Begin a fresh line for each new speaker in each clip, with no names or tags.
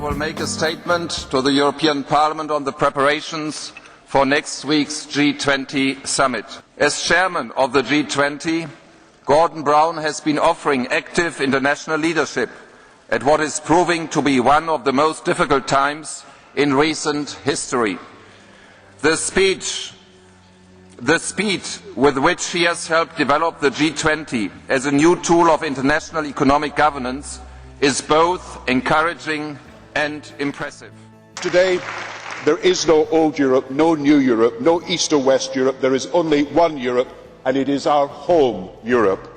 will make a statement to the European Parliament on the preparations for next week's G20 summit. As chairman of the G20, Gordon Brown has been offering active international leadership at what is proving to be one of the most difficult times in recent history. The speed with which he has helped develop the G20 as a new tool of international economic governance is both encouraging and impressive.
Today, there is no old Europe, no new Europe, no East or West Europe. There is only one Europe, and it is our home Europe.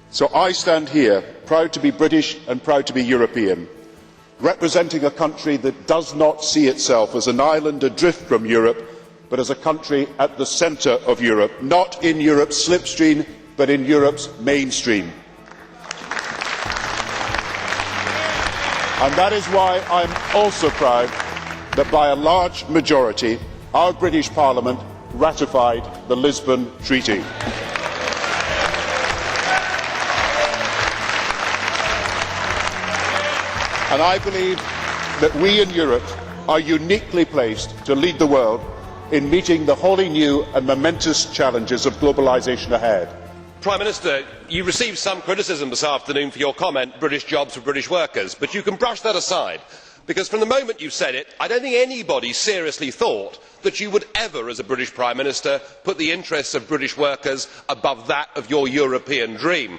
So I stand here, proud to be British and proud to be European, representing a country that does not see itself as an island adrift from Europe, but as a country at the centre of Europe, not in Europe's slipstream, but in Europe's mainstream. And that is why I am also proud that by a large majority our British Parliament ratified the Lisbon Treaty. And I believe that we in Europe are uniquely placed to lead the world in meeting the wholly new and momentous challenges of globalisation ahead.
Prime Minister, you received some criticism this afternoon for your comment, British jobs for British workers, but you can brush that aside, because from the moment you said it, I don't think anybody seriously thought that you would ever, as a British Prime Minister, put the interests of British workers above that of your European dream.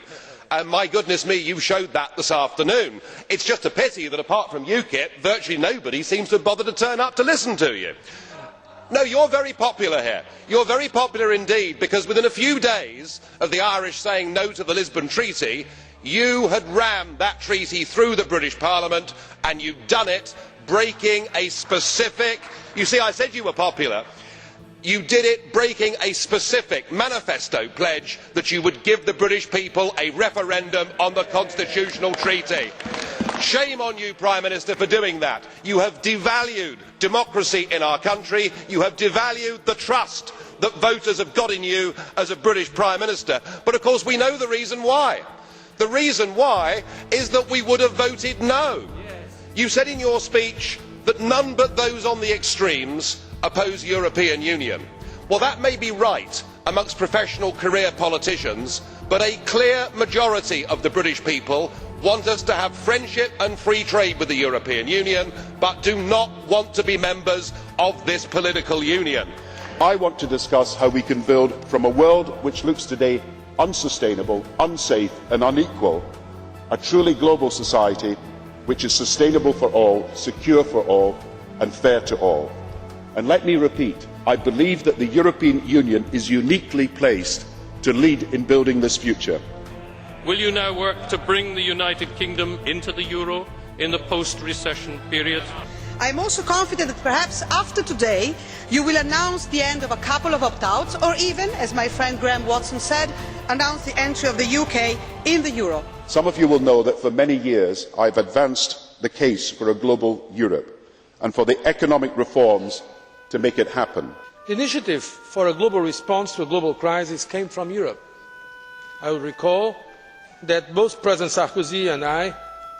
And my goodness me, you showed that this afternoon. It's just a pity that apart from UKIP, virtually nobody seems to have bothered to turn up to listen to you. No, you're very popular here. You're very popular indeed, because within a few days of the Irish saying no to the Lisbon Treaty, you had rammed that treaty through the British Parliament, and you'd done it breaking a specific... You see, I said you were popular. You did it breaking a specific manifesto pledge that you would give the British people a referendum on the constitutional treaty. Shame on you, Prime Minister, for doing that. You have devalued democracy in our country. You have devalued the trust that voters have got in you as a British Prime Minister. But of course we know the reason why. The reason why is that we would have voted no. You said in your speech that none but those on the extremes oppose European Union. Well, that may be right amongst professional career politicians, but a clear majority of the British people want us to have friendship and free trade with the European Union, but do not want to be members of this political union.
I want to discuss how we can build from a world which looks today unsustainable, unsafe and unequal, a truly global society which is sustainable for all, secure for all and fair to all. And let me repeat, I believe that the European Union is uniquely placed to lead in building this future.
Will you now work to bring the United Kingdom into the euro in the post-recession period?
I am also confident that perhaps after today you will announce the end of a couple of opt-outs, or even, as my friend Graham Watson said, announce the entry of the UK in the euro.
Some of you will know that for many years I have advanced the case for a global Europe and for the economic reforms to make it happen.
The initiative for a global response to a global crisis came from Europe. I will recall that both President Sarkozy and I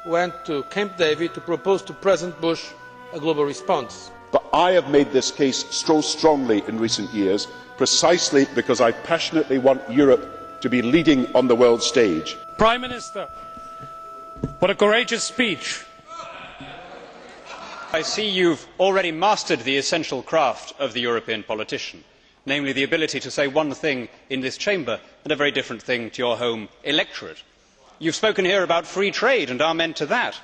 went to Camp David to propose to President Bush a global response.
But I have made this case so strongly in recent years precisely because I passionately want Europe to be leading on the world stage.
Prime Minister, what a courageous speech.
I see you've already mastered the essential craft of the European politician, namely the ability to say one thing in this chamber and a very different thing to your home electorate. You've spoken here about free trade and amen to that.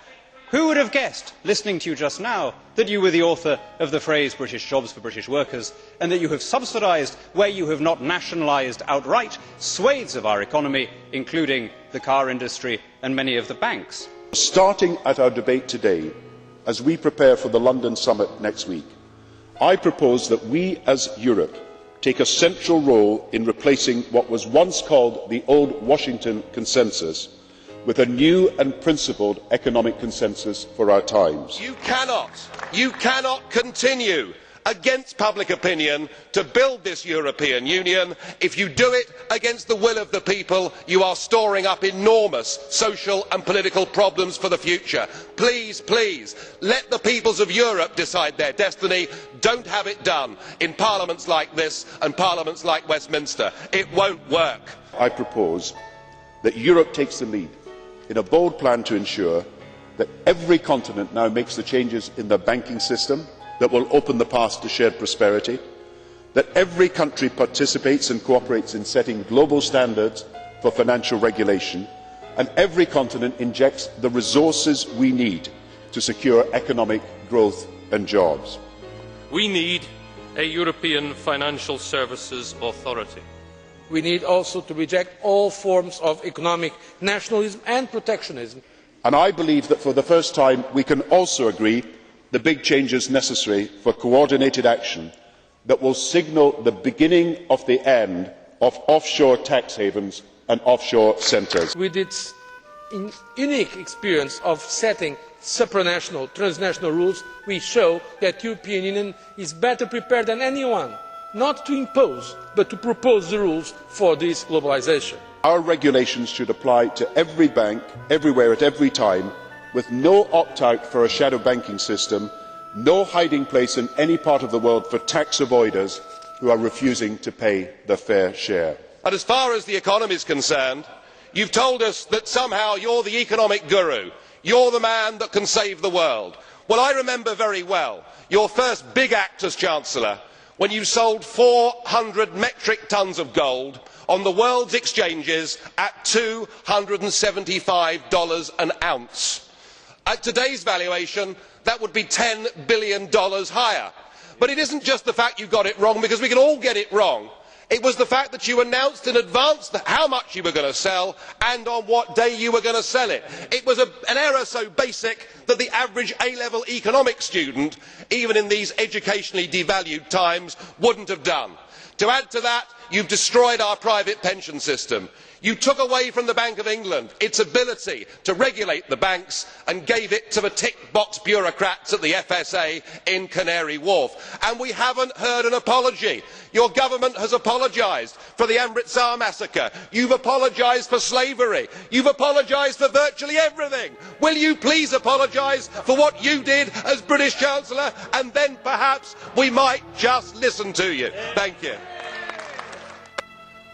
Who would have guessed, listening to you just now, that you were the author of the phrase British jobs for British workers, and that you have subsidised, where you have not nationalised outright, swathes of our economy, including the car industry and many of the banks?
Starting at our debate today, as we prepare for the London summit next week, I propose that we as Europe take a central role in replacing what was once called the old Washington consensus with a new and principled economic consensus for our times.
You cannot continue against public opinion to build this European Union. If you do it against the will of the people, you are storing up enormous social and political problems for the future. Please, please, let the peoples of Europe decide their destiny. Don't have it done in parliaments like this and parliaments like Westminster. It won't work.
I propose that Europe takes the lead in a bold plan to ensure that every continent now makes the changes in the banking system that will open the path to shared prosperity, that every country participates and cooperates in setting global standards for financial regulation, and every continent injects the resources we need to secure economic growth and jobs.
We need a European Financial Services Authority.
We need also to reject all forms of economic nationalism and protectionism.
And I believe that for the first time we can also agree the big changes necessary for coordinated action that will signal the beginning of the end of offshore tax havens and offshore centres.
With its unique experience of setting supranational, transnational rules, we show that the European Union is better prepared than anyone, not to impose, but to propose the rules for this globalisation.
Our regulations should apply to every bank, everywhere, at every time, with no opt-out for a shadow banking system, no hiding place in any part of the world for tax avoiders who are refusing to pay their fair share.
And as far as the economy is concerned, you've told us that somehow you're the economic guru. You're the man that can save the world. Well, I remember very well your first big act as Chancellor, when you sold 400 metric tons of gold on the world's exchanges at $275 an ounce. At today's valuation, that would be $10 billion higher. But it isn't just the fact you got it wrong, because we can all get it wrong. It was the fact that you announced in advance how much you were going to sell and on what day you were going to sell it. It was an error so basic that the average A-level economics student, even in these educationally devalued times, wouldn't have done. To add to that, you've destroyed our private pension system. You took away from the Bank of England its ability to regulate the banks and gave it to the tick-box bureaucrats at the FSA in Canary Wharf. And we haven't heard an apology. Your government has apologised for the Amritsar massacre. You've apologised for slavery. You've apologised for virtually everything. Will you please apologise for what you did as British Chancellor, and then perhaps we might just listen to you. Thank you.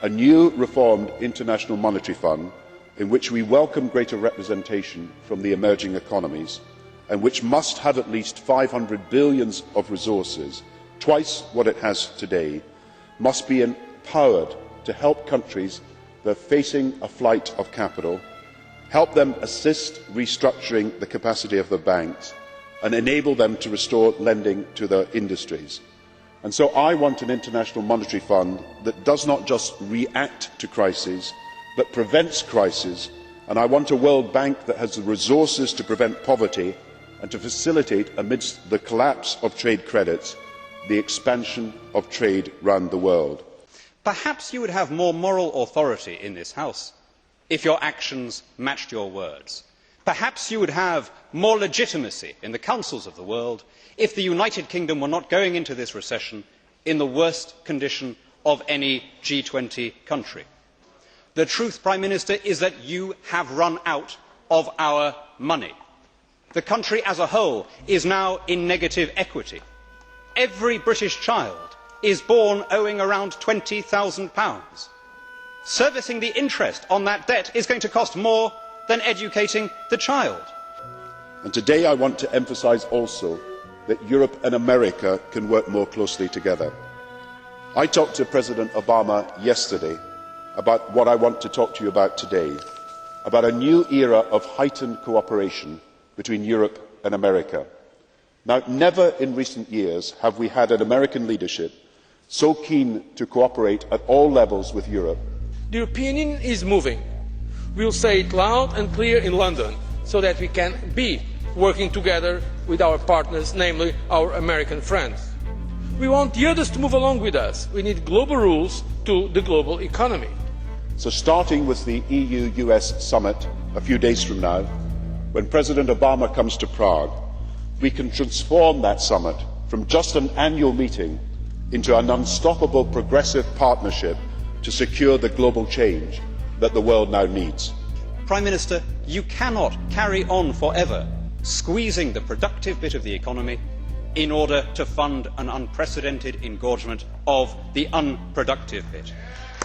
A new reformed International Monetary Fund in which we welcome greater representation from the emerging economies and which must have at least 500 billion of resources, twice what it has today, must be empowered to help countries that are facing a flight of capital, help them assist restructuring the capacity of the banks and enable them to restore lending to their industries. And so I want an international monetary fund that does not just react to crises, but prevents crises. And I want a World Bank that has the resources to prevent poverty and to facilitate, amidst the collapse of trade credits, the expansion of trade round the world.
Perhaps you would have more moral authority in this House if your actions matched your words. Perhaps you would have more legitimacy in the councils of the world if the United Kingdom were not going into this recession in the worst condition of any G20 country. The truth, Prime Minister, is that you have run out of our money. The country as a whole is now in negative equity. Every British child is born owing around £20,000. Servicing the interest on that debt is going to cost more than educating the child.
And today I want to emphasise also that Europe and America can work more closely together. I talked to President Obama yesterday about what I want to talk to you about today, about a new era of heightened cooperation between Europe and America. Now, never in recent years have we had an American leadership so keen to cooperate at all levels with Europe.
The European Union is moving. We will say it loud and clear in London so that we can be working together with our partners, namely our American friends. We want the others to move along with us. We need global rules to the global economy.
So starting with the EU-US summit a few days from now, when President Obama comes to Prague, we can transform that summit from just an annual meeting into an unstoppable progressive partnership to secure the global change that the world now needs.
Prime Minister, you cannot carry on forever squeezing the productive bit of the economy in order to fund an unprecedented engorgement of the unproductive bit.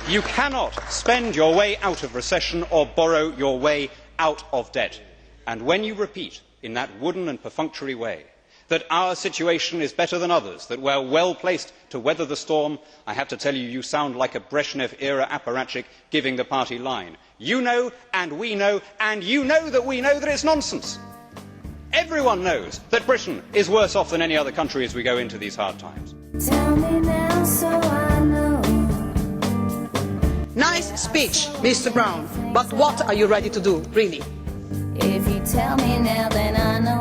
You cannot spend your way out of recession or borrow your way out of debt. And when you repeat in that wooden and perfunctory way that our situation is better than others, that we are well placed to weather the storm, I have to tell you, you sound like a Brezhnev-era apparatchik giving the party line. You know, and we know, and you know that we know that it's nonsense. Everyone knows that Britain is worse off than any other country as we go into these hard times.
Tell me now so I know.
Nice speech, Mr. Brown, but what are you ready to do, really?
If you tell me now, then I know.